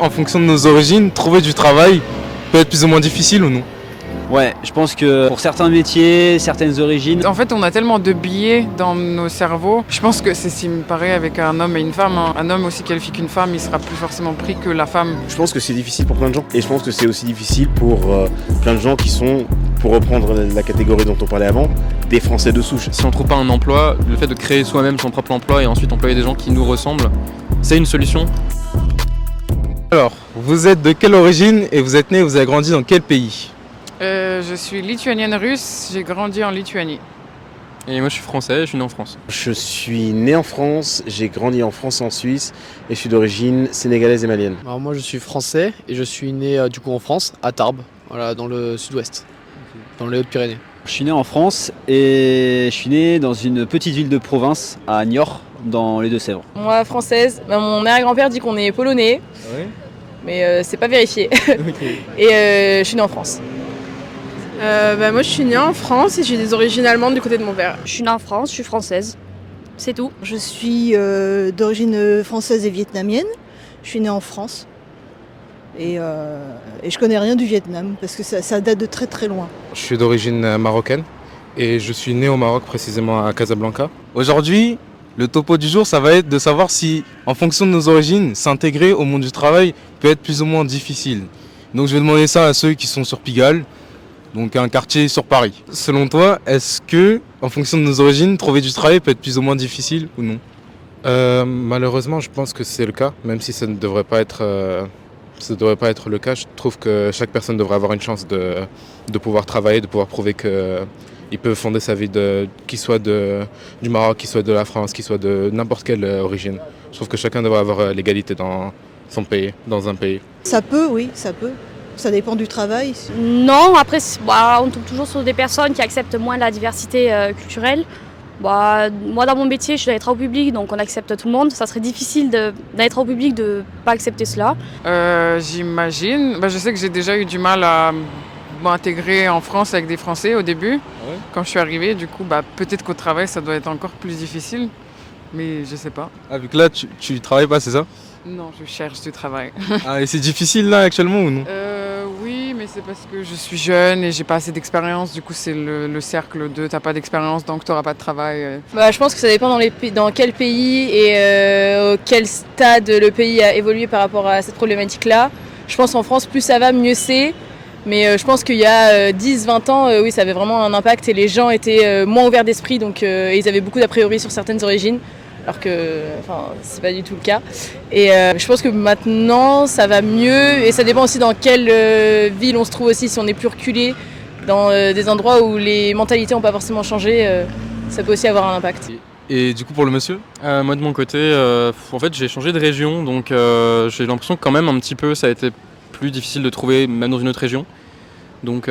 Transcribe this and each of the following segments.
En fonction de nos origines, trouver du travail peut être plus ou moins difficile ou non? Ouais, je pense que pour certains métiers, certaines origines. En fait, on a tellement de biais dans nos cerveaux. Je pense que c'est ce qui me paraît avec un homme et une femme. Un homme aussi qualifié qu'une femme, il sera plus forcément pris que la femme. Je pense que c'est difficile pour plein de gens. Et je pense que c'est aussi difficile pour plein de gens qui sont, pour reprendre la catégorie dont on parlait avant, des Français de souche. Si on ne trouve pas un emploi, le fait de créer soi-même son propre emploi et ensuite employer des gens qui nous ressemblent, c'est une solution. Alors, vous êtes de quelle origine et vous êtes né, vous avez grandi dans quel pays? Je suis lituanienne russe, j'ai grandi en Lituanie. Et moi je suis français, je suis né en France. Je suis né en France, j'ai grandi en France et en Suisse et je suis d'origine sénégalaise et malienne. Alors moi je suis français et je suis né du coup en France, à Tarbes, voilà, dans le sud-ouest, dans les Hautes-Pyrénées. Je suis né en France et je suis né dans une petite ville de province, à Niort, dans les Deux-Sèvres. Moi française, mon arrière-grand-père dit qu'on est polonais, mais c'est pas vérifié. Et je suis née en France. Moi je suis née en France et j'ai des origines allemandes du côté de mon père. Je suis née en France, je suis française. C'est tout. Je suis d'origine française et vietnamienne. Je suis née en France. Et je connais rien du Vietnam parce que ça date de très très loin. Je suis d'origine marocaine et je suis né au Maroc, précisément à Casablanca. Aujourd'hui, le topo du jour, ça va être de savoir si, en fonction de nos origines, s'intégrer au monde du travail peut être plus ou moins difficile. Donc je vais demander ça à ceux qui sont sur Pigalle, donc un quartier sur Paris. Selon toi, est-ce que, en fonction de nos origines, trouver du travail peut être plus ou moins difficile ou non? Malheureusement, je pense que c'est le cas, même si ça ne devrait pas être, le cas. Je trouve que chaque personne devrait avoir une chance de pouvoir travailler, de pouvoir prouver qu'il peut fonder sa vie, qu'il soit du Maroc, qu'il soit de la France, qu'il soit de n'importe quelle origine. Je trouve que chacun devrait avoir l'égalité dans son pays, dans un pays. Ça peut, oui, ça peut. Ça dépend du travail. Non, après, on tombe toujours sur des personnes qui acceptent moins la diversité culturelle. Moi, dans mon métier, je suis dans les travaux publics, donc on accepte tout le monde. Ça serait difficile dans les travaux publics de ne pas accepter cela. J'imagine. Je sais que j'ai déjà eu du mal à m'intégrer en France avec des Français au début, quand je suis arrivée. Du coup, peut-être qu'au travail, ça doit être encore plus difficile, mais je sais pas. Ah, vu que là, tu travailles pas, c'est ça? Non, je cherche du travail. Ah, et c'est difficile là actuellement ou non? Oui, mais c'est parce que je suis jeune et j'ai pas assez d'expérience. Du coup, c'est le cercle de t'as pas d'expérience, donc t'auras pas de travail. Je pense que ça dépend dans quel pays et quel stade le pays a évolué par rapport à cette problématique-là. Je pense qu'en France, plus ça va, mieux c'est. Mais je pense qu'il y a 10-20 ans, oui, ça avait vraiment un impact et les gens étaient moins ouverts d'esprit, donc ils avaient beaucoup d'a priori sur certaines origines. Alors que c'est pas du tout le cas. Et je pense que maintenant ça va mieux et ça dépend aussi dans quelle ville on se trouve aussi. Si on est plus reculé dans des endroits où les mentalités n'ont pas forcément changé, ça peut aussi avoir un impact. Et du coup pour le monsieur? Moi de mon côté, en fait j'ai changé de région, donc j'ai l'impression que quand même un petit peu ça a été plus difficile de trouver même dans une autre région. Donc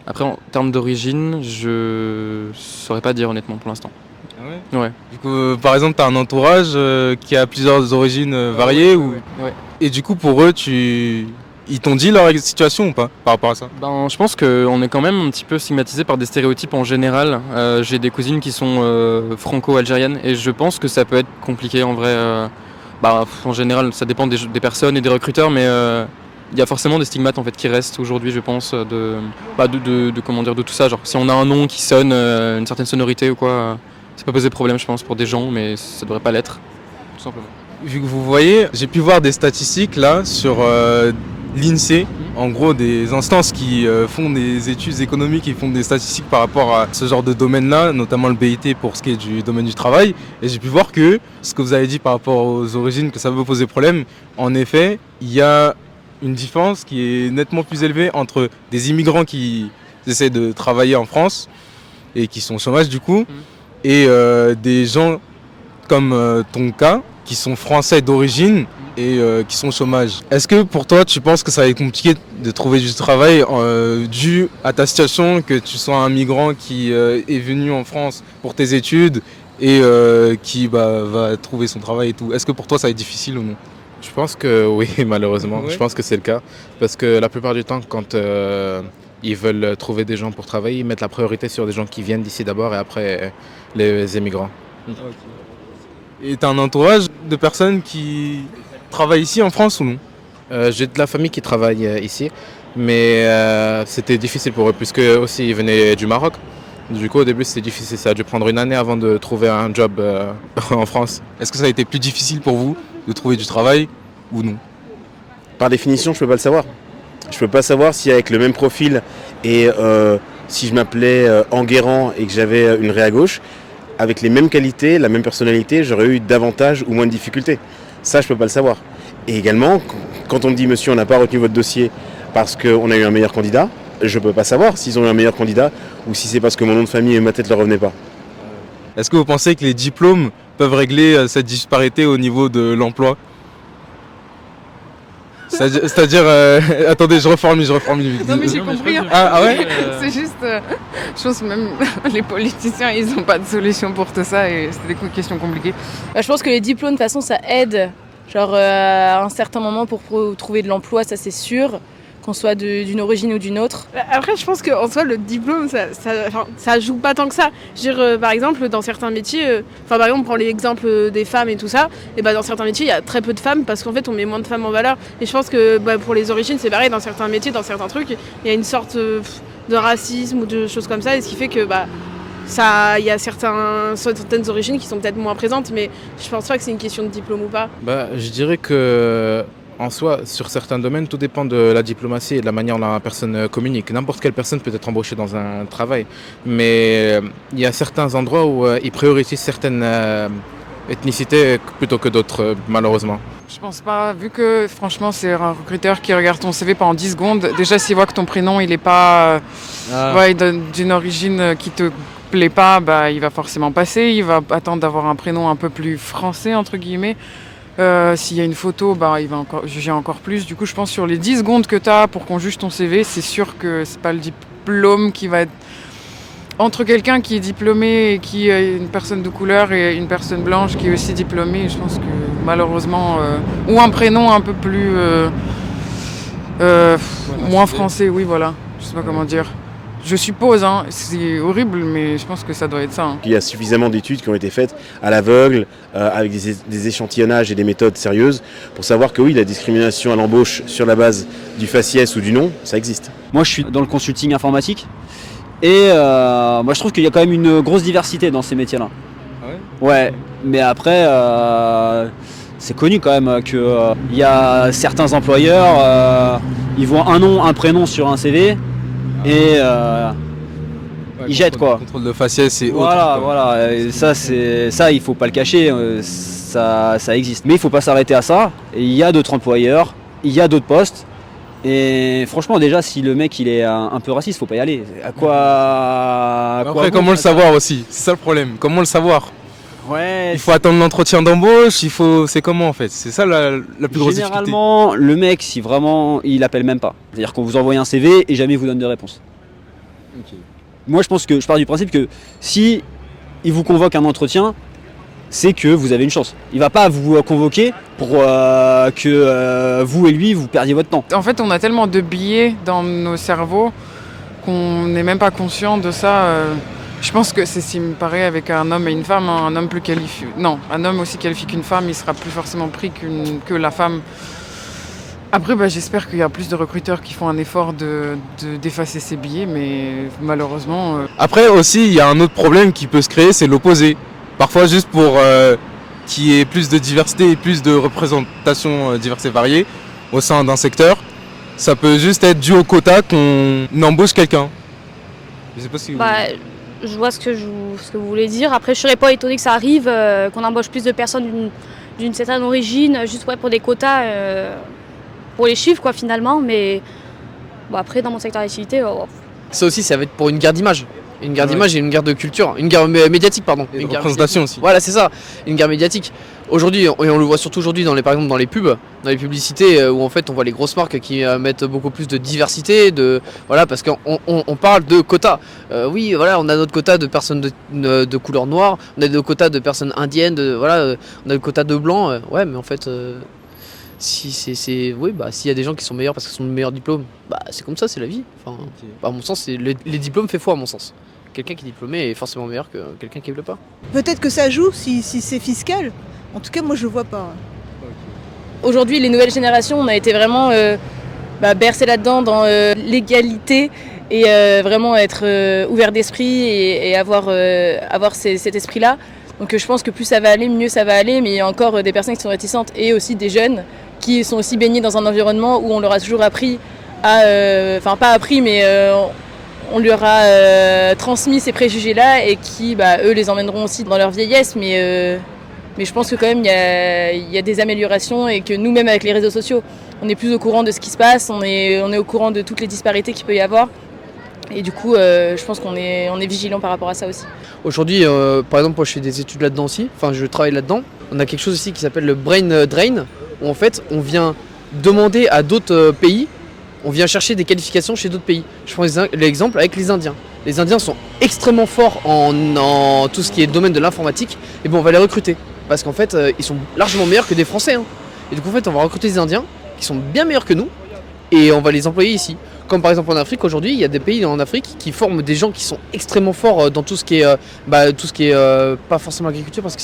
après en termes d'origine, je saurais pas dire honnêtement pour l'instant. Ah ouais? Ouais. Du coup, par exemple, tu as un entourage qui a plusieurs origines variées Ouais. Et du coup, pour eux, ils t'ont dit leur situation ou pas par rapport à ça? Je pense qu'on est quand même un petit peu stigmatisé par des stéréotypes en général. J'ai des cousines qui sont franco-algériennes et je pense que ça peut être compliqué en vrai. En général, ça dépend des personnes et des recruteurs, mais il y a forcément des stigmates en fait qui restent aujourd'hui, je pense, de tout ça. Genre, si on a un nom qui sonne une certaine sonorité ou quoi. Ça peut poser problème, je pense, pour des gens, mais ça devrait pas l'être, tout simplement. Vu que vous voyez, j'ai pu voir des statistiques là sur l'INSEE, en gros des instances qui font des études économiques et font des statistiques par rapport à ce genre de domaine-là, notamment le BIT pour ce qui est du domaine du travail. Et j'ai pu voir que ce que vous avez dit par rapport aux origines, que ça peut poser problème, en effet, il y a une différence qui est nettement plus élevée entre des immigrants qui essaient de travailler en France et qui sont au chômage du coup, et des gens comme ton cas, qui sont français d'origine et qui sont au chômage. Est-ce que pour toi, tu penses que ça va être compliqué de trouver du travail dû à ta situation, que tu sois un migrant qui est venu en France pour tes études et qui va trouver son travail et tout? Est-ce que pour toi, ça va être difficile ou non? Je pense que oui, malheureusement. Ouais. Je pense que c'est le cas. Parce que la plupart du temps, quand ils veulent trouver des gens pour travailler, ils mettent la priorité sur des gens qui viennent d'ici d'abord et après les émigrants. Okay. Et tu as un entourage de personnes qui travaillent ici en France ou non? J'ai de la famille qui travaille ici, mais c'était difficile pour eux puisque aussi ils venaient du Maroc. Du coup au début c'était difficile, ça a dû prendre une année avant de trouver un job en France. Est-ce que ça a été plus difficile pour vous de trouver du travail ou non? Par définition, je peux pas le savoir. Je peux pas savoir si avec le même profil et si je m'appelais Enguerrand et que j'avais une raie à gauche, avec les mêmes qualités, la même personnalité, j'aurais eu davantage ou moins de difficultés. Ça, je peux pas le savoir. Et également, quand on me dit monsieur, on n'a pas retenu votre dossier parce qu'on a eu un meilleur candidat, je peux pas savoir s'ils ont eu un meilleur candidat ou si c'est parce que mon nom de famille et ma tête leur revenaient pas. Est-ce que vous pensez que les diplômes peuvent régler cette disparité au niveau de l'emploi? C'est-à-dire, attendez, je reformule. Non mais j'ai compris. Ah ouais. C'est juste, je pense même les politiciens, ils n'ont pas de solution pour tout ça et c'est des questions compliquées. Je pense que les diplômes, de toute façon, ça aide. Genre à un certain moment pour trouver de l'emploi, ça c'est sûr, qu'on soit d'une origine ou d'une autre. Après, je pense qu'en soi, le diplôme, ça joue pas tant que ça. Je veux dire, par exemple, dans certains métiers, par exemple, on prend l'exemple des femmes et tout ça, et dans certains métiers, il y a très peu de femmes parce qu'en fait, on met moins de femmes en valeur. Et je pense que pour les origines, c'est pareil, dans certains métiers, dans certains trucs, il y a une sorte de racisme ou de choses comme ça, et ce qui fait que il y a certaines origines qui sont peut-être moins présentes, mais je pense pas que c'est une question de diplôme ou pas. Je dirais que en soi, sur certains domaines, tout dépend de la diplomatie et de la manière dont la personne communique. N'importe quelle personne peut être embauchée dans un travail, mais il y a certains endroits où ils priorisent certaines ethnicités plutôt que d'autres, malheureusement. Je pense pas, vu que franchement c'est un recruteur qui regarde ton CV pendant 10 secondes, déjà s'il voit que ton prénom il est pas d'une origine qui te plaît pas, il va forcément passer, il va attendre d'avoir un prénom un peu plus français entre guillemets. S'il y a une photo, il va encore juger encore plus. Du coup, je pense sur les 10 secondes que tu as pour qu'on juge ton CV, c'est sûr que c'est pas le diplôme qui va être entre quelqu'un qui est diplômé et qui est une personne de couleur et une personne blanche qui est aussi diplômée. Je pense que malheureusement, ou un prénom un peu plus moins français, oui voilà. Je sais pas comment dire. Je suppose, c'est horrible, mais je pense que ça doit être ça. Il y a suffisamment d'études qui ont été faites à l'aveugle, avec des échantillonnages et des méthodes sérieuses, pour savoir que oui, la discrimination à l'embauche sur la base du faciès ou du nom, ça existe. Moi, je suis dans le consulting informatique, et moi, je trouve qu'il y a quand même une grosse diversité dans ces métiers-là. Ah ouais ? Ouais, mais après, c'est connu quand même qu'il y a certains employeurs, ils voient un nom, un prénom sur un CV, et ils jettent quoi. Contrôle de faciès et voilà, autres. Voilà. Et ça, il faut pas le cacher, ça existe. Mais il faut pas s'arrêter à ça. Et il y a d'autres employeurs, il y a d'autres postes. Et franchement, déjà, si le mec il est un peu raciste, faut pas y aller. Après, comment le savoir aussi? C'est ça le problème. Comment le savoir? Ouais. Il faut attendre l'entretien d'embauche. C'est comment en fait? C'est ça la plus grosse difficulté. Généralement, le mec, si vraiment, il appelle même pas. C'est-à-dire qu'on vous envoie un CV et jamais il vous donne de réponse. Okay. Moi, je pense que je pars du principe que si il vous convoque un entretien, c'est que vous avez une chance. Il va pas vous convoquer pour que vous et lui vous perdiez votre temps. En fait, on a tellement de biais dans nos cerveaux qu'on n'est même pas conscient de ça. Je pense que c'est ce qui me paraît avec un homme et une femme, un homme plus qualifié. Non, un homme aussi qualifié qu'une femme, il sera plus forcément pris que la femme. Après, j'espère qu'il y a plus de recruteurs qui font un effort d'effacer ces billets, mais malheureusement... Après aussi, il y a un autre problème qui peut se créer, c'est l'opposé. Parfois, juste pour qu'il y ait plus de diversité et plus de représentation diverse et variée au sein d'un secteur, ça peut juste être dû au quota qu'on embauche quelqu'un. Je sais pas si vous... Je vois ce que vous voulez dire. Après, je serais pas étonnée que ça arrive, qu'on embauche plus de personnes d'une certaine origine, juste pour des quotas, pour les chiffres, quoi, finalement. Mais après, dans mon secteur d'activité... Ça aussi, ça va être pour une guerre d'image. Une guerre d'image et une guerre de culture. Une guerre médiatique, pardon. Et une représentation aussi. Voilà, c'est ça. Une guerre médiatique. Aujourd'hui, et on le voit surtout aujourd'hui, par exemple dans les pubs, dans les publicités, où en fait on voit les grosses marques qui mettent beaucoup plus de diversité, parce qu'on parle de quotas. Oui, voilà, on a notre quota de personnes de couleur noire, on a notre quota de personnes indiennes, on a notre quota de blancs. Ouais, mais en fait, s'il y a des gens qui sont meilleurs parce qu'ils ont le meilleur diplôme, c'est comme ça, c'est la vie. Enfin, à mon sens, les diplômes fait foi, à mon sens. Quelqu'un qui est diplômé est forcément meilleur que quelqu'un qui ne l'est pas. Peut-être que ça joue si c'est fiscal. En tout cas, moi, je le vois pas. aujourd'hui, les nouvelles générations, on a été vraiment bercés là-dedans dans l'égalité et vraiment être ouvert d'esprit et avoir cet esprit-là. Donc je pense que plus ça va aller, mieux ça va aller, mais il y a encore des personnes qui sont réticentes et aussi des jeunes qui sont aussi baignés dans un environnement où on leur a toujours appris pas appris, mais on leur a transmis ces préjugés-là et qui, eux, les emmèneront aussi dans leur vieillesse, mais je pense que quand même il y a des améliorations et que nous-mêmes avec les réseaux sociaux, on est plus au courant de ce qui se passe, on est au courant de toutes les disparités qu'il peut y avoir. Et du coup, je pense qu'on est vigilant par rapport à ça aussi. Aujourd'hui, par exemple, moi je fais des études là-dedans aussi, enfin je travaille là-dedans. On a quelque chose aussi qui s'appelle le brain drain, où en fait on vient demander à d'autres pays, on vient chercher des qualifications chez d'autres pays. Je prends l'exemple avec les Indiens. Les Indiens sont extrêmement forts en tout ce qui est domaine de l'informatique, et bon on va les recruter. Parce qu'en fait, ils sont largement meilleurs que des Français. Hein. Et du coup, en fait, on va recruter des Indiens qui sont bien meilleurs que nous, et on va les employer ici. Comme par exemple en Afrique, aujourd'hui, il y a des pays en Afrique qui forment des gens qui sont extrêmement forts dans tout ce qui est, pas forcément agriculture, parce que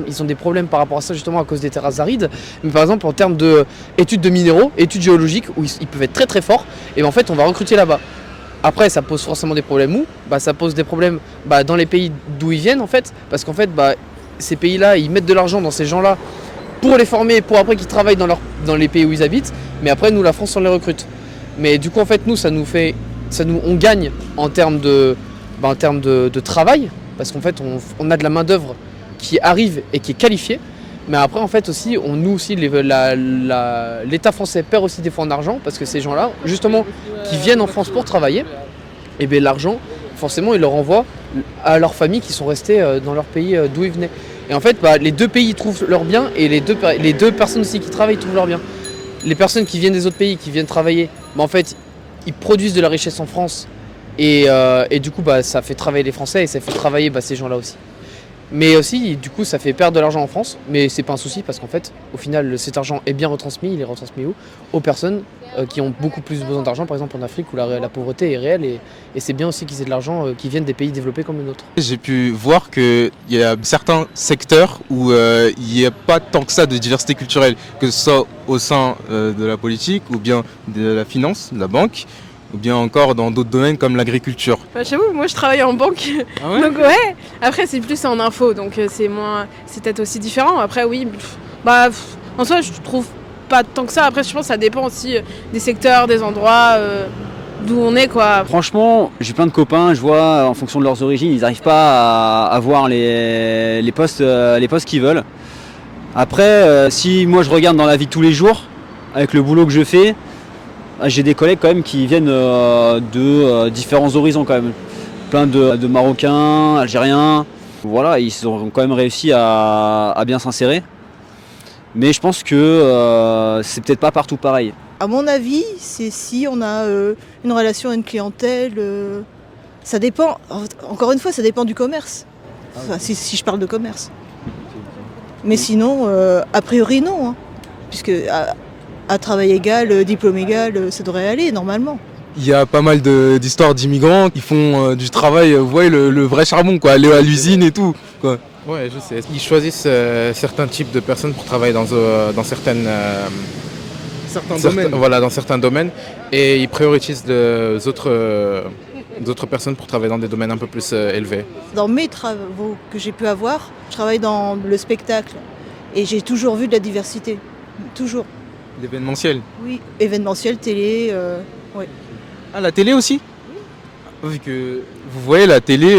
ils ont des problèmes par rapport à ça justement à cause des terres arides. Mais par exemple en termes d'études de minéraux, études géologiques, où ils peuvent être très très forts, et en fait on va recruter là-bas. Après ça pose forcément des problèmes où ça pose des problèmes dans les pays d'où ils viennent en fait, parce qu'en fait ces pays-là ils mettent de l'argent dans ces gens-là pour les former, pour après qu'ils travaillent dans les pays où ils habitent, mais après nous la France on les recrute. Mais du coup en fait nous on gagne en termes de travail, parce qu'en fait on a de la main d'œuvre qui arrive et qui est qualifiée, mais après en fait aussi l'État français perd aussi des fois en argent, parce que ces gens-là justement qui viennent en France pour travailler, et bien l'argent forcément ils le renvoient à leurs familles qui sont restées dans leur pays d'où ils venaient. Et en fait les deux pays trouvent leur bien, et les deux personnes aussi qui travaillent trouvent leur bien. Les personnes qui viennent des autres pays, qui viennent travailler, en fait, ils produisent de la richesse en France, et du coup, ça fait travailler les Français, et ça fait travailler ces gens-là aussi. Mais aussi, du coup, ça fait perdre de l'argent en France, mais c'est pas un souci, parce qu'en fait, au final, cet argent est bien retransmis. Il est retransmis où ? Aux personnes qui ont beaucoup plus besoin d'argent, par exemple en Afrique, où la pauvreté est réelle, et c'est bien aussi qu'ils aient de l'argent qui viennent des pays développés comme le nôtre. J'ai pu voir qu'il y a certains secteurs où il n'y a pas tant que ça de diversité culturelle, que ce soit au sein de la politique, ou bien de la finance, de la banque, ou bien encore dans d'autres domaines comme l'agriculture. J'avoue, moi je travaille en banque, Ah ouais donc ouais. Après c'est plus en info, donc c'est peut-être aussi différent. Après oui, en soi je trouve pas tant que ça. Après je pense que ça dépend aussi des secteurs, des endroits, d'où on est quoi. Franchement, j'ai plein de copains, je vois en fonction de leurs origines, ils n'arrivent pas à avoir les postes qu'ils veulent. Après, si moi je regarde dans la vie de tous les jours, avec le boulot que je fais, j'ai des collègues quand même qui viennent de différents horizons quand même. Plein de Marocains, Algériens. Voilà, ils ont quand même réussi à bien s'insérer. Mais je pense que c'est peut-être pas partout pareil. À mon avis, c'est si on a une relation à une clientèle. Ça dépend, encore une fois, ça dépend du commerce. Enfin, si je parle de commerce. Mais sinon, a priori non. Hein, puisque à travail égal, diplôme égal, ça devrait aller normalement. Il y a pas mal d'histoires d'immigrants qui font du travail, vous voyez, le vrai charbon, quoi, aller à l'usine et tout, quoi. Ouais, je sais. Ils choisissent certains types de personnes pour travailler dans certains domaines. Voilà, dans certains domaines, et ils priorisent d'autres personnes pour travailler dans des domaines un peu plus élevés. Dans mes travaux que j'ai pu avoir, je travaille dans le spectacle et j'ai toujours vu de la diversité, toujours. L'événementiel. Oui, événementiel, télé, oui. Ah, la télé aussi ? Vu que vous voyez, la télé,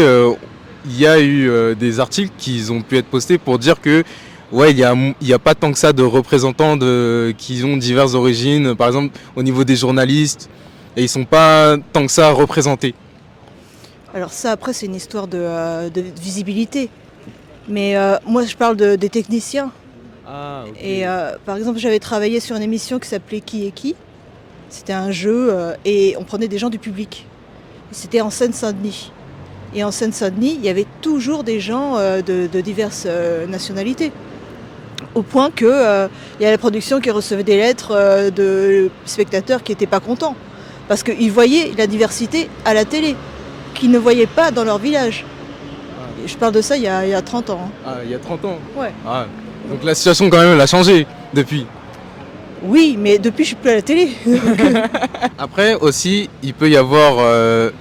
il y a eu des articles qui ont pu être postés pour dire que ouais, il y a pas tant que ça de représentants qui ont diverses origines, par exemple au niveau des journalistes, et ils sont pas tant que ça représentés. Alors ça, après, c'est une histoire de visibilité. Mais moi, je parle des techniciens. Ah, ok. Et par exemple, j'avais travaillé sur une émission qui s'appelait Qui est qui ? C'était un jeu et on prenait des gens du public. Et c'était en Seine-Saint-Denis. Et en Seine-Saint-Denis, il y avait toujours des gens de diverses nationalités. Au point qu'il y a la production qui recevait des lettres de spectateurs qui n'étaient pas contents. Parce qu'ils voyaient la diversité à la télé, qu'ils ne voyaient pas dans leur village. Et je parle de ça il y a 30 ans. Hein. Ah, il y a 30 ans ? Ouais. Ah, donc la situation quand même, elle a changé depuis. Oui, mais depuis je suis plus à la télé. Après aussi, il peut y avoir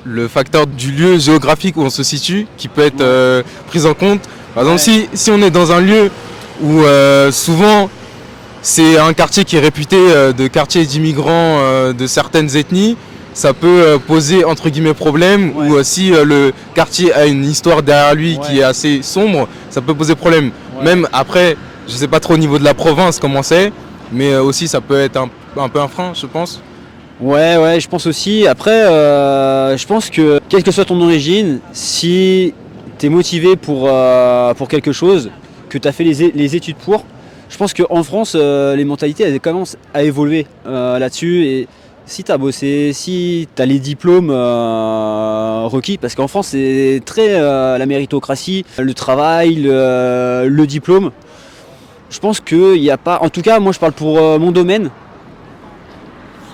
le facteur du lieu géographique où on se situe qui peut être pris en compte. Par exemple, si on est dans un lieu où souvent c'est un quartier qui est réputé de quartier d'immigrants de certaines ethnies, ça peut poser entre guillemets problème, ou si le quartier a une histoire derrière lui qui est assez sombre, ça peut poser problème. Même après, je sais pas trop au niveau de la province comment c'est, mais aussi ça peut être un peu un frein, je pense. Ouais, je pense aussi. Après, je pense que quelle que soit ton origine, si tu es motivé pour quelque chose, que tu as fait les études pour, je pense qu'en France, les mentalités elles commencent à évoluer là-dessus. Et si tu as bossé, si tu as les diplômes requis, parce qu'en France c'est très la méritocratie, le travail, le diplôme. Je pense qu'il n'y a pas, en tout cas moi je parle pour mon domaine,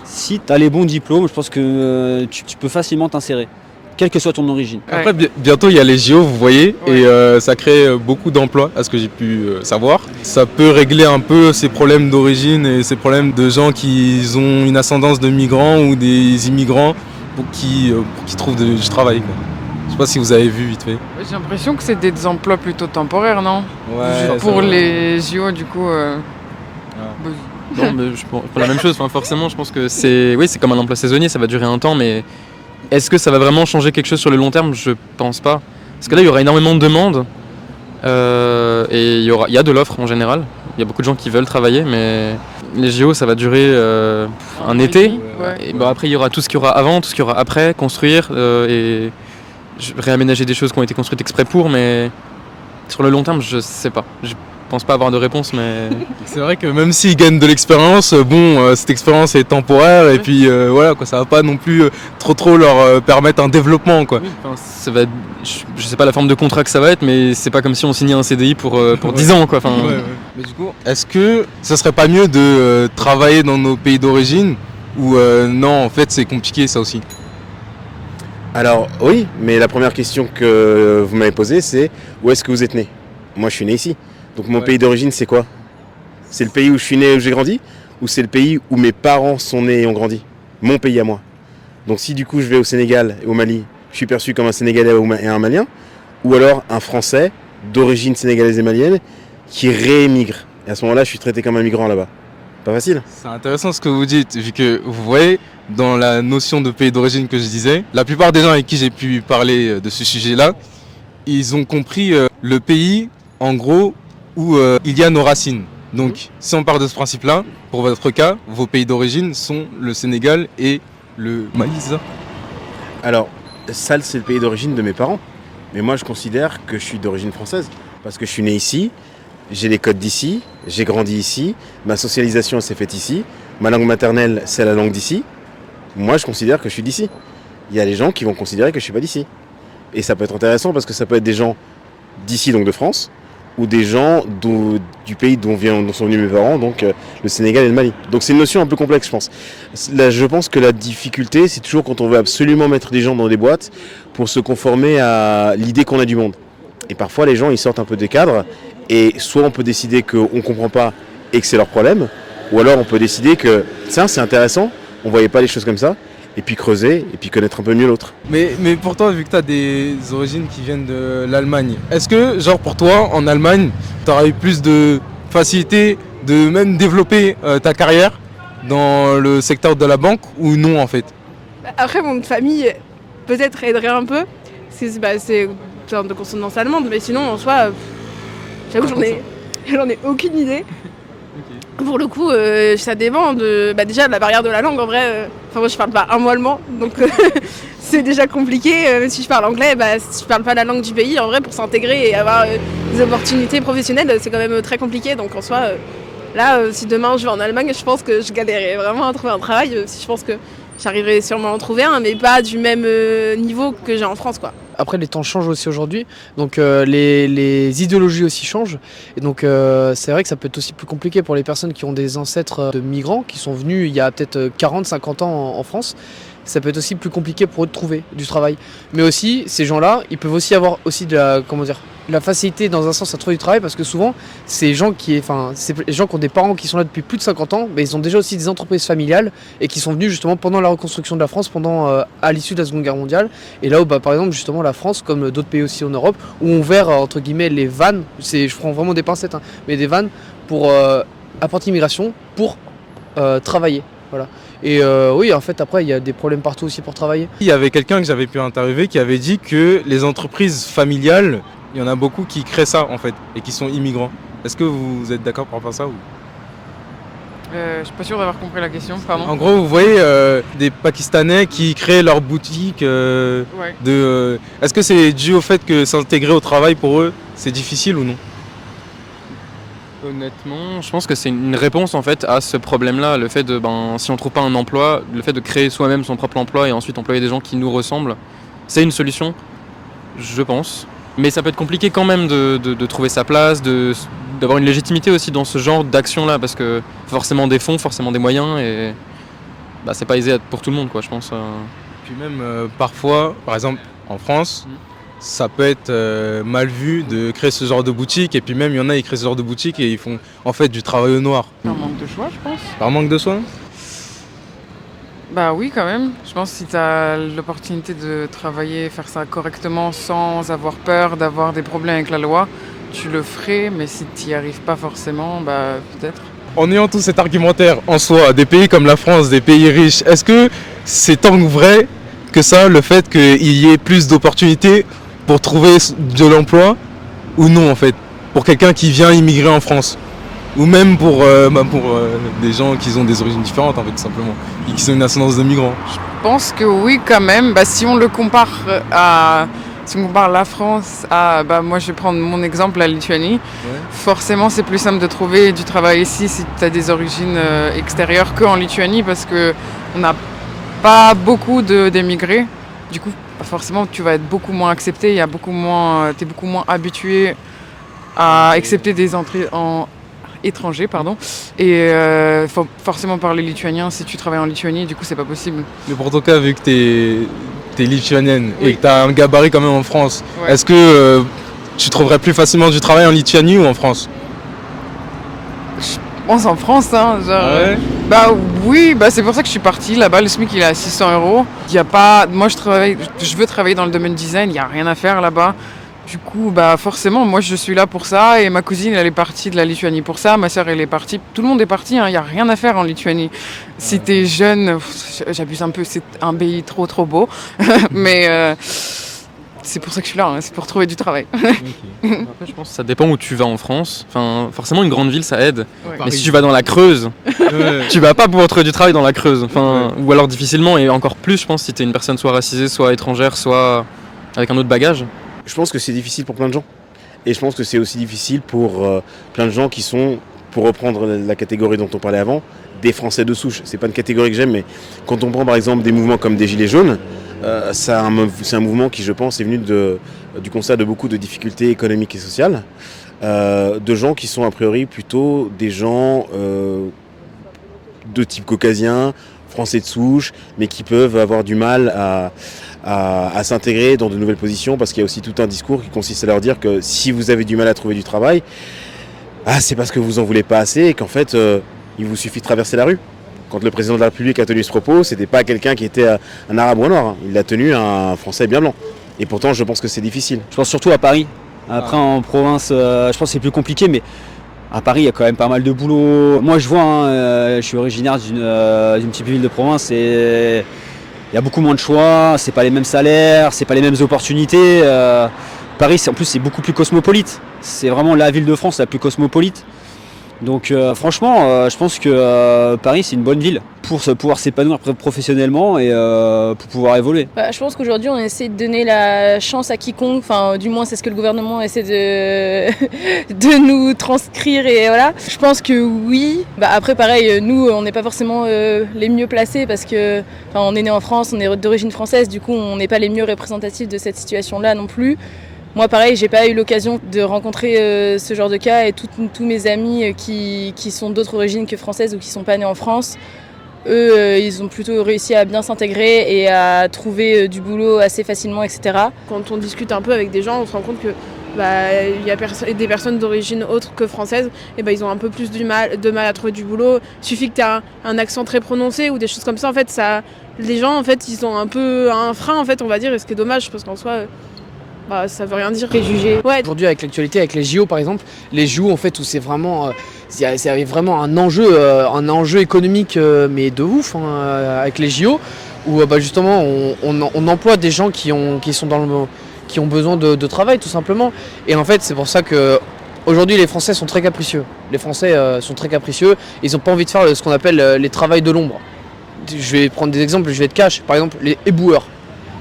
si tu as les bons diplômes, je pense que tu peux facilement t'insérer, quelle que soit ton origine. Après bientôt il y a les JO, vous voyez, et ça crée beaucoup d'emplois, à ce que j'ai pu savoir. Ça peut régler un peu ces problèmes d'origine et ces problèmes de gens qui ont une ascendance de migrants ou des immigrants pour qui trouvent du travail, quoi. Je sais pas si vous avez vu vite fait. J'ai l'impression que c'est des emplois plutôt temporaires, non? Pour les JO, du coup. Non, mais pour la même chose, forcément, je pense que c'est comme un emploi saisonnier, ça va durer un temps, mais est-ce que ça va vraiment changer quelque chose sur le long terme? Je pense pas. Parce que là, il y aura énormément de demandes, et il y a de l'offre en général. Il y a beaucoup de gens qui veulent travailler, mais les JO, ça va durer un été. Et après, il y aura tout ce qu'il y aura avant, tout ce qu'il y aura après, construire et réaménager des choses qui ont été construites exprès pour, mais sur le long terme, je sais pas. Je pense pas avoir de réponse, mais... C'est vrai que même s'ils gagnent de l'expérience, cette expérience est temporaire, et puis voilà, quoi, ça va pas non plus trop leur permettre un développement, quoi. Oui, ça va être, je sais pas la forme de contrat que ça va être, mais c'est pas comme si on signait un CDI pour 10 ans, quoi. Mais du coup, est-ce que ça serait pas mieux de travailler dans nos pays d'origine, ou non, en fait c'est compliqué ça aussi? Alors oui, mais la première question que vous m'avez posée, c'est où est-ce que vous êtes né? Moi je suis né ici. Donc mon pays d'origine c'est quoi? C'est le pays où je suis né et où j'ai grandi? Ou c'est le pays où mes parents sont nés et ont grandi? Mon pays à moi. Donc si du coup je vais au Sénégal et au Mali, je suis perçu comme un Sénégalais et un Malien, ou alors un Français d'origine sénégalaise et malienne qui réémigre. Et à ce moment-là je suis traité comme un migrant là-bas. Pas facile. C'est intéressant ce que vous dites, vu que vous voyez, dans la notion de pays d'origine que je disais, la plupart des gens avec qui j'ai pu parler de ce sujet-là, ils ont compris le pays, en gros, où il y a nos racines. Donc, si on part de ce principe-là, pour votre cas, vos pays d'origine sont le Sénégal et le Mali, c'est ça? Alors, ça, c'est le pays d'origine de mes parents. Mais moi, je considère que je suis d'origine française. Parce que je suis né ici, j'ai les codes d'ici, j'ai grandi ici, ma socialisation s'est faite ici, ma langue maternelle, c'est la langue d'ici. Moi, je considère que je suis d'ici. Il y a des gens qui vont considérer que je ne suis pas d'ici. Et ça peut être intéressant parce que ça peut être des gens d'ici, donc de France, ou des gens du pays dont sont venus mes parents, donc le Sénégal et le Mali. Donc c'est une notion un peu complexe, je pense. Là, je pense que la difficulté, c'est toujours quand on veut absolument mettre des gens dans des boîtes pour se conformer à l'idée qu'on a du monde. Et parfois, les gens, ils sortent un peu des cadres, et soit on peut décider qu'on ne comprend pas et que c'est leur problème, ou alors on peut décider que ça, c'est intéressant, on ne voyait pas les choses comme ça, et puis creuser, et puis connaître un peu mieux l'autre. Mais pour toi, vu que tu as des origines qui viennent de l'Allemagne, est-ce que, genre pour toi, en Allemagne, tu aurais eu plus de facilité de même développer ta carrière dans le secteur de la banque, ou non en fait? Après, mon famille peut-être aiderait un peu, c'est une sorte de consonance allemande, mais sinon, en soi, j'avoue que j'en ai aucune idée. Pour le coup, ça dépend déjà de la barrière de la langue en vrai. Moi je parle pas un mot allemand, donc c'est déjà compliqué. Même si je parle anglais, si je parle pas la langue du pays, en vrai pour s'intégrer et avoir des opportunités professionnelles, c'est quand même très compliqué. Donc en soi, si demain je vais en Allemagne, je pense que je galérerai vraiment à trouver un travail. Je pense que j'arriverai sûrement à en trouver un, mais pas du même niveau que j'ai en France, quoi. Après, les temps changent aussi aujourd'hui, donc les idéologies aussi changent. Et donc, c'est vrai que ça peut être aussi plus compliqué pour les personnes qui ont des ancêtres de migrants, qui sont venus il y a peut-être 40-50 ans en France. Ça peut être aussi plus compliqué pour eux de trouver du travail. Mais aussi, ces gens-là, ils peuvent aussi avoir aussi la facilité dans un sens à trouver du travail parce que souvent c'est les gens qui ont des parents qui sont là depuis plus de 50 ans, mais ils ont déjà aussi des entreprises familiales et qui sont venus justement pendant la reconstruction de la France, à l'issue de la Seconde Guerre mondiale. Et là où par exemple justement la France, comme d'autres pays aussi en Europe, où on ouvert entre guillemets les vannes, je prends vraiment des pincettes, mais des vannes pour apporter l'immigration pour travailler. Voilà. Et oui, en fait, après, il y a des problèmes partout aussi pour travailler. Il y avait quelqu'un que j'avais pu interviewer qui avait dit que les entreprises familiales, il y en a beaucoup qui créent ça en fait et qui sont immigrants. Est-ce que vous êtes d'accord par rapport à ça ou... Je suis pas sûr d'avoir compris la question, pardon. En gros, vous voyez des Pakistanais qui créent leur boutique. Est-ce que c'est dû au fait que s'intégrer au travail pour eux, c'est difficile ou non? Honnêtement, je pense que c'est une réponse en fait à ce problème-là, le fait de, si on trouve pas un emploi, le fait de créer soi-même son propre emploi et ensuite employer des gens qui nous ressemblent, c'est une solution, je pense. Mais ça peut être compliqué quand même de trouver sa place, d'avoir une légitimité aussi dans ce genre d'action-là, parce que forcément des fonds, forcément des moyens, et c'est pas aisé pour tout le monde, quoi, je pense. Puis même parfois, par exemple en France, ça peut être mal vu de créer ce genre de boutique, et puis même il y en a qui créent ce genre de boutique et ils font en fait du travail au noir. Par manque de choix, je pense. Par manque de choix? Bah oui, quand même. Je pense que si tu as l'opportunité de travailler, faire ça correctement sans avoir peur d'avoir des problèmes avec la loi, tu le ferais, mais si tu n'y arrives pas forcément, peut-être. En ayant tout cet argumentaire en soi, des pays comme la France, des pays riches, est-ce que c'est tant vrai que ça, le fait qu'il y ait plus d'opportunités pour trouver de l'emploi ou non en fait, pour quelqu'un qui vient immigrer en France? Ou même pour des gens qui ont des origines différentes en fait, tout simplement, et qui sont une ascendance de migrants. Je pense que oui quand même. Si on le compare si on compare la France à, moi je vais prendre mon exemple, la Lituanie, forcément c'est plus simple de trouver du travail ici si tu as des origines extérieures qu'en Lituanie, parce qu'on n'a pas beaucoup d'émigrés. Du coup, forcément tu vas être beaucoup moins accepté, tu es beaucoup moins habitué à accepter des entrées étrangers, et faut forcément parler lituanien si tu travailles en Lituanie, du coup c'est pas possible. Mais pour ton cas, vu que t'es lituanienne et que t'as un gabarit quand même en France, est-ce que tu trouverais plus facilement du travail en Lituanie ou en France? Je pense en France, oui, c'est pour ça que je suis partie là-bas. Le SMIC il est à 600 €. Moi je veux travailler dans le domaine design, il n'y a rien à faire là-bas. Du coup, forcément, moi je suis là pour ça, et ma cousine elle est partie de la Lituanie pour ça, ma soeur elle est partie, tout le monde est parti, il n'y a rien à faire en Lituanie. Si t'es jeune, j'abuse un peu, c'est un pays trop beau, mais c'est pour ça que je suis là, c'est pour trouver du travail. Après, je pense que ça dépend où tu vas en France. Enfin, forcément une grande ville ça aide, mais si tu vas dans la Creuse, tu vas pas pouvoir trouver du travail dans la Creuse, ou alors difficilement, et encore plus je pense si t'es une personne soit racisée, soit étrangère, soit avec un autre bagage. Je pense que c'est difficile pour plein de gens. Et je pense que c'est aussi difficile pour plein de gens qui sont, pour reprendre la catégorie dont on parlait avant, des Français de souche. C'est pas une catégorie que j'aime, mais quand on prend par exemple des mouvements comme des Gilets jaunes, c'est un mouvement qui, je pense, est venu du constat de beaucoup de difficultés économiques et sociales, de gens qui sont a priori plutôt des gens de type caucasien, français de souche, mais qui peuvent avoir du mal à s'intégrer dans de nouvelles positions, parce qu'il y a aussi tout un discours qui consiste à leur dire que si vous avez du mal à trouver du travail, c'est parce que vous en voulez pas assez, et qu'en fait il vous suffit de traverser la rue. Quand le président de la République a tenu ce propos, c'était pas quelqu'un qui était un arabe ou un noir, il l'a tenu à un français bien blanc. Et pourtant je pense que c'est difficile. Je pense surtout à Paris. Après en province, je pense que c'est plus compliqué, mais à Paris il y a quand même pas mal de boulot. Moi je vois, je suis originaire d'une petite ville de province, et il y a beaucoup moins de choix, c'est pas les mêmes salaires, c'est pas les mêmes opportunités. Paris, en plus, c'est beaucoup plus cosmopolite. C'est vraiment la ville de France la plus cosmopolite. Donc franchement, je pense que Paris, c'est une bonne ville pour pouvoir s'épanouir professionnellement et pour pouvoir évoluer. Je pense qu'aujourd'hui, on essaie de donner la chance à quiconque. Enfin, du moins, c'est ce que le gouvernement essaie de nous transcrire. Et voilà. Je pense que oui. Après, pareil, nous, on n'est pas forcément les mieux placés parce que on est né en France, on est d'origine française. Du coup, on n'est pas les mieux représentatifs de cette situation-là non plus. Moi, pareil, j'ai pas eu l'occasion de rencontrer ce genre de cas, et tous mes amis qui sont d'autres origines que françaises ou qui sont pas nés en France, eux, ils ont plutôt réussi à bien s'intégrer et à trouver du boulot assez facilement, etc. Quand on discute un peu avec des gens, on se rend compte que il y a des personnes d'origine autre que française, et ils ont un peu plus de mal à trouver du boulot. Il suffit que tu aies un accent très prononcé ou des choses comme ça. En fait, les gens, en fait, ils ont un peu un frein, en fait, on va dire, et ce qui est dommage, parce qu'en soi, ça veut rien dire. Préjugés. Ouais. Aujourd'hui, avec l'actualité, avec les JO, par exemple, les JO, en fait, où c'est vraiment, c'est vraiment un enjeu économique, mais de ouf, avec les JO, où justement, on emploie des gens qui ont besoin de travail, tout simplement. Et en fait, c'est pour ça que aujourd'hui, les Français sont très capricieux. Les Français sont très capricieux. Ils n'ont pas envie de faire ce qu'on appelle les travails de l'ombre. Je vais prendre des exemples, je vais être cash. Par exemple, les éboueurs.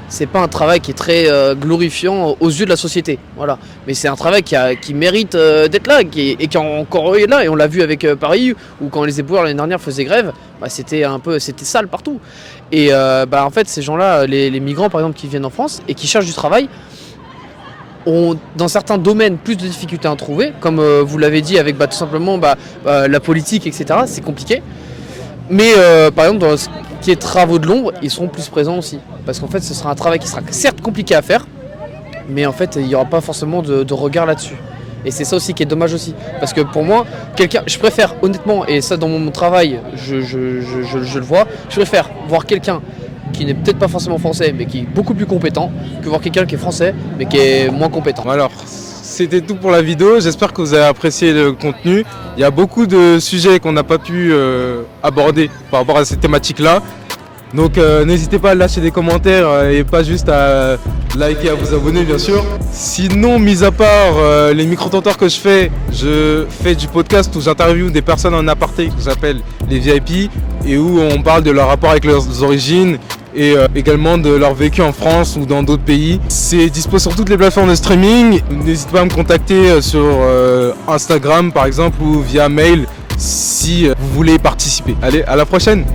C'est pas un travail qui est très glorifiant aux yeux de la société. Voilà. Mais c'est un travail qui mérite d'être là et qui est encore là. Et on l'a vu avec Paris, où quand les éboueurs l'année dernière faisaient grève, c'était sale partout. Et en fait, ces gens-là, les migrants par exemple qui viennent en France et qui cherchent du travail, ont dans certains domaines plus de difficultés à en trouver, comme vous l'avez dit avec tout simplement la politique, etc. C'est compliqué. Mais par exemple dans ce qui est travaux de l'ombre, ils seront plus présents aussi. Parce qu'en fait ce sera un travail qui sera certes compliqué à faire, mais en fait il n'y aura pas forcément de regard là-dessus. Et c'est ça aussi qui est dommage aussi. Parce que pour moi, je préfère honnêtement, et ça dans mon travail je le vois, je préfère voir quelqu'un qui n'est peut-être pas forcément français mais qui est beaucoup plus compétent que voir quelqu'un qui est français mais qui est moins compétent. Alors, c'était tout pour la vidéo, j'espère que vous avez apprécié le contenu. Il y a beaucoup de sujets qu'on n'a pas pu aborder par rapport à cette thématique-là. Donc n'hésitez pas à lâcher des commentaires et pas juste à liker, à vous abonner bien sûr. Sinon, mis à part les micro-trottoirs que je fais du podcast où j'interviewe des personnes en aparté que j'appelle les VIP et où on parle de leur rapport avec leurs origines et également de leur vécu en France ou dans d'autres pays. C'est dispo sur toutes les plateformes de streaming. N'hésitez pas à me contacter sur Instagram par exemple ou via mail si vous voulez participer. Allez, à la prochaine!